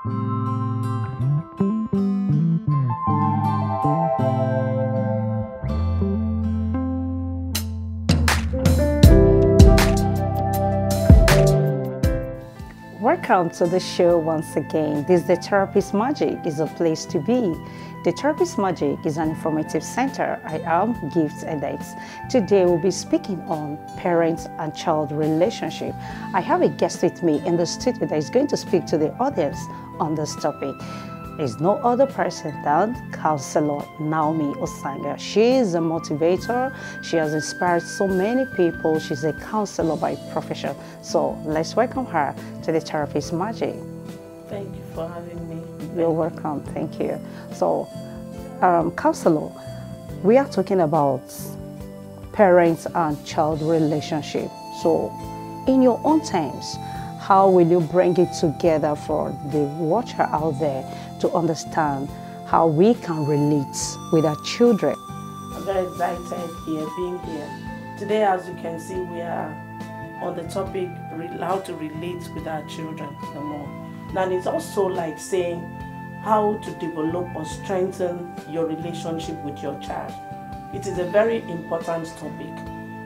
Welcome to the show once again. This is The Therapist Magic is a place to be. The Therapist Magic is an informative center. I am Gift Edits. Today we'll be speaking on parents and child relationship. I have a guest with me in the studio that is going to speak to the audience on this topic. Is no other person than counselor Naomi Osanga. She is a motivator. She has inspired so many people. She's a counselor by profession. So let's welcome her to the Therapist Magic. Thank you for having me. You're welcome. Thank you. So, counselor, we are talking about parents and child relationship. So, in your own terms, how will you bring it together for the watcher out there to understand how we can relate with our children? I'm very excited being here. Today, as you can see, we are on the topic how to relate with our children the more. And it's also like saying how to develop or strengthen your relationship with your child. It is a very important topic.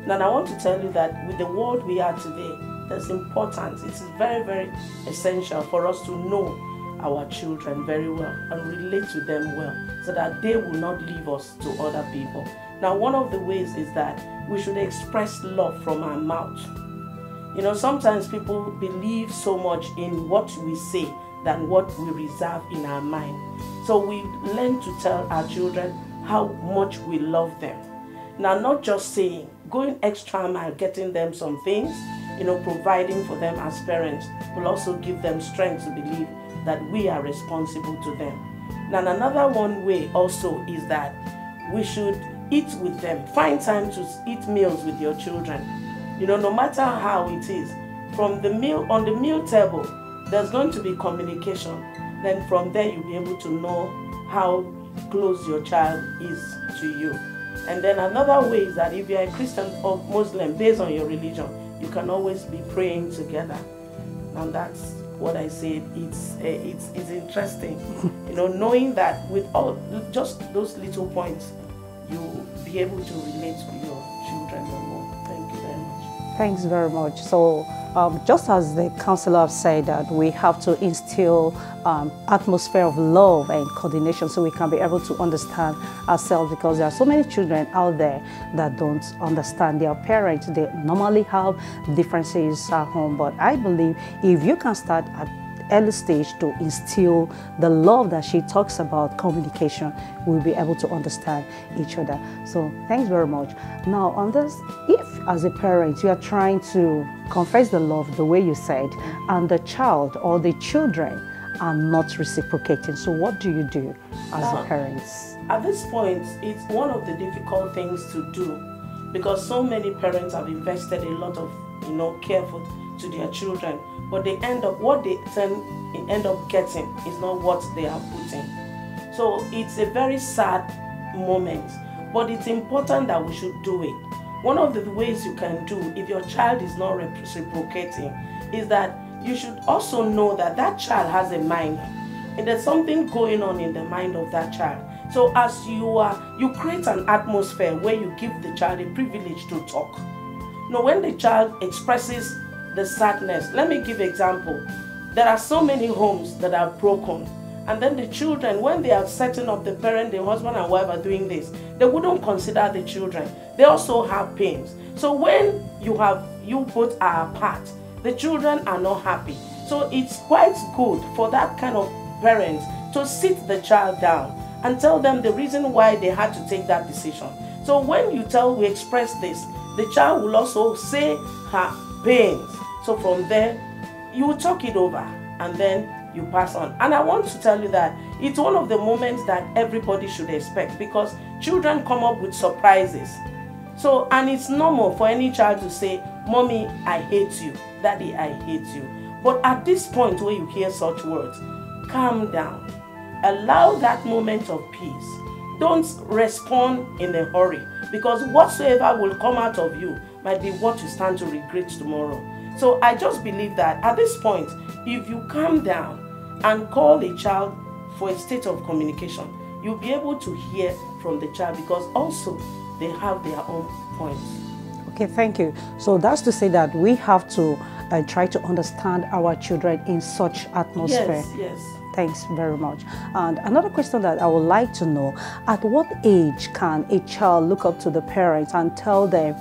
Now, I want to tell you that with the world we are today, there's importance. It is very, very essential for us to know our children very well and relate to them well so that they will not leave us to other people. Now, one of the ways is that we should express love from our mouth. You know, sometimes people believe so much in what we say than what we reserve in our mind. So we learn to tell our children how much we love them. Now, not just saying, going extra mile, getting them some things, providing for them as parents will also give them strength to believe that we are responsible to them. Now, another one way also is that we should eat with them. Find time to eat meals with your children. No matter how it is, from the meal on the meal table, there's going to be communication. Then from there, you'll be able to know how close your child is to you. And then another way is that if you're a Christian or Muslim, based on your religion, you can always be praying together. And that's what I said. It's interesting, knowing that with all just those little points, you'll be able to relate to your children more. Thank you very much. Thanks very much. So, just as the counselor have said that we have to instill atmosphere of love and coordination so we can be able to understand ourselves, because there are so many children out there that don't understand their parents. They normally have differences at home, but I believe if you can start at early stage to instill the love that she talks about, communication, we'll be able to understand each other. So thanks very much. Now on this, if as a parent you are trying to confess the love the way you said, and the child or the children are not reciprocating, so what do you do as a parent? At this point, it's one of the difficult things to do, because so many parents have invested a lot of care to their children, but they what they end up getting is not what they are putting. So it's a very sad moment, but it's important that we should do it. One of the ways you can do if your child is not reciprocating is that you should also know that that child has a mind, and there's something going on in the mind of that child. So as you create an atmosphere where you give the child a privilege to talk. When the child expresses the sadness, let me give an example. There are so many homes that are broken, and then the children, when they are setting up, the parent, the husband and wife are doing this, they wouldn't consider the children. They also have pains. So when you both are apart, the children are not happy. So it's quite good for that kind of parents to sit the child down and tell them the reason why they had to take that decision. So when we express this, the child will also say her pains. So from there, you will talk it over and then you pass on. And I want to tell you that it's one of the moments that everybody should expect, because children come up with surprises. So, and it's normal for any child to say, "Mommy, I hate you. Daddy, I hate you." But at this point where you hear such words, calm down. Allow that moment of peace. Don't respond in a hurry, because whatsoever will come out of you might be what you stand to regret tomorrow. So I just believe that at this point, if you calm down and call a child for a state of communication, you'll be able to hear from the child, because also they have their own points. Okay, thank you. So that's to say that we have to try to understand our children in such atmosphere. Yes, yes. Thanks very much. And another question that I would like to know, at what age can a child look up to the parents and tell them,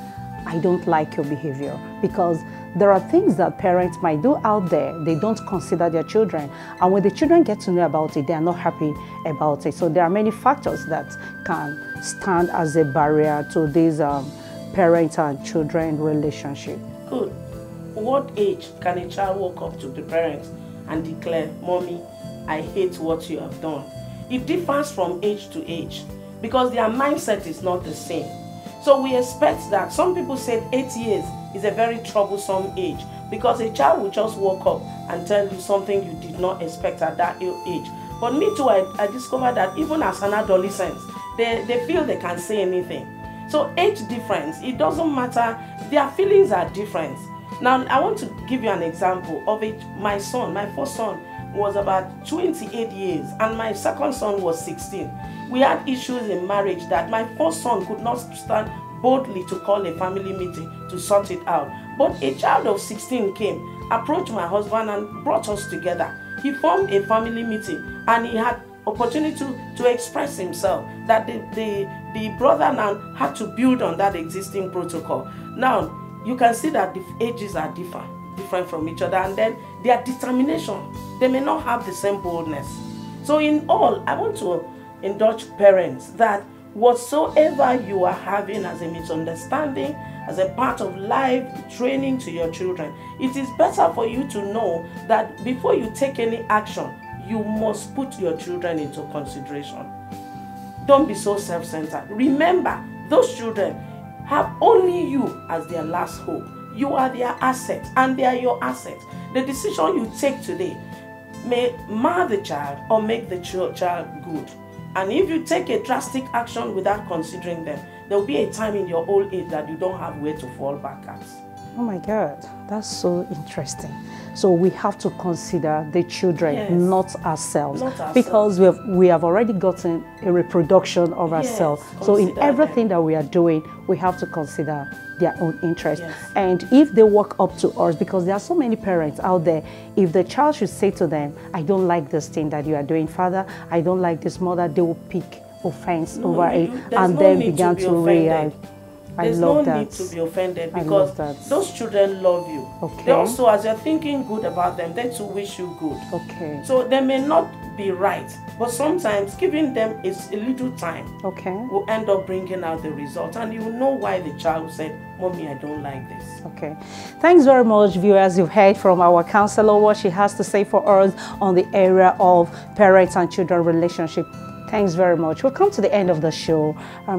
I don't like your behavior? Because there are things that parents might do out there, they don't consider their children. And when the children get to know about it, they are not happy about it. So there are many factors that can stand as a barrier to this parent and children relationship. Good. What age can a child walk up to the parents and declare, Mommy, I hate what you have done? It differs from age to age because their mindset is not the same. So we expect that. Some people said 8 years is a very troublesome age because a child will just walk up and tell you something you did not expect at that age. But me too, I discovered that even as an adolescent, they feel they can say anything. So age difference, it doesn't matter. Their feelings are different. Now, I want to give you an example of it. My son, my first son, was about 28 years and my second son was 16. We had issues in marriage that my first son could not stand boldly to call a family meeting to sort it out. But a child of 16 came, approached my husband and brought us together. He formed a family meeting and he had opportunity to express himself, that the brother now had to build on that existing protocol. Now, you can see that the ages are different from each other, and then their determination, they may not have the same boldness. So in all, I want to indulge parents that whatsoever you are having as a misunderstanding, as a part of life training to your children, it is better for you to know that before you take any action, you must put your children into consideration. Don't be so self-centered. Remember, those children have only you as their last hope. You are their asset and they are your asset. The decision you take today may mar the child or make the child good. And if you take a drastic action without considering them, there will be a time in your old age that you don't have where to fall back at. Oh my God, that's so interesting. So we have to consider the children, yes, not ourselves. Not ourselves. Because we have already gotten a reproduction of ourselves. Yes, so in everything them. that we are doing, we have to consider their own interest. Yes. And if they walk up to us, because there are so many parents out there, if the child should say to them, I don't like this thing that you are doing, Father, I don't like this, Mother, they will pick offense over it and then begin to react. There's no need to be offended because those children love you. Okay. They also, as you're thinking good about them, they too wish you good. Okay. So they may not be right, but sometimes giving them a little time, okay, will end up bringing out the result, and you will know why the child said, Mommy, I don't like this. Okay. Thanks very much, viewers. You've heard from our counselor what she has to say for us on the area of parents and children relationship. Thanks very much. We'll come to the end of the show.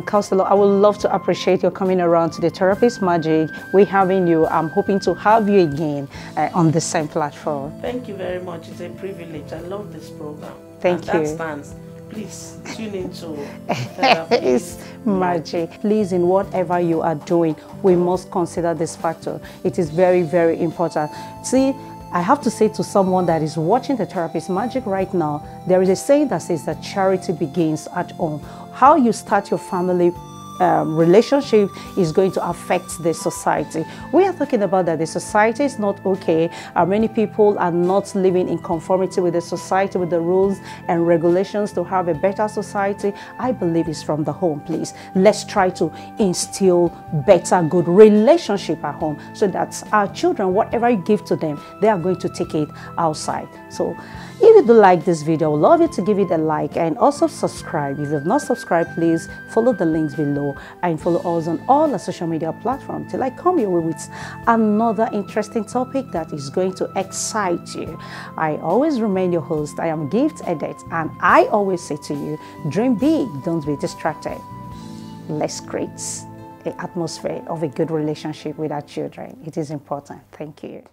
Counselor, I would love to appreciate your coming around to the Therapist Magic. We're having you. I'm hoping to have you again on the same platform. Thank you very much. It's a privilege. I love this program. Thank you. That stands. Please tune into Therapist Magic. Please, in whatever you are doing, we must consider this factor. It is very, very important. See, I have to say to someone that is watching the Therapist Magic right now, there is a saying that says that charity begins at home. How you start your family relationship is going to affect the society. We are talking about that the society is not okay. Many people are not living in conformity with the society, with the rules and regulations to have a better society. I believe it's from the home, please. Let's try to instill better, good relationship at home so that our children, whatever you give to them, they are going to take it outside. So if you do like this video, I would love you to give it a like and also subscribe. If you have not subscribed, please follow the links below and follow us on all the social media platforms till I come your way with another interesting topic that is going to excite you. I always remain your host. I am Gift Edit, and I always say to you, dream big, don't be distracted. Let's create an atmosphere of a good relationship with our children. It is important. Thank you.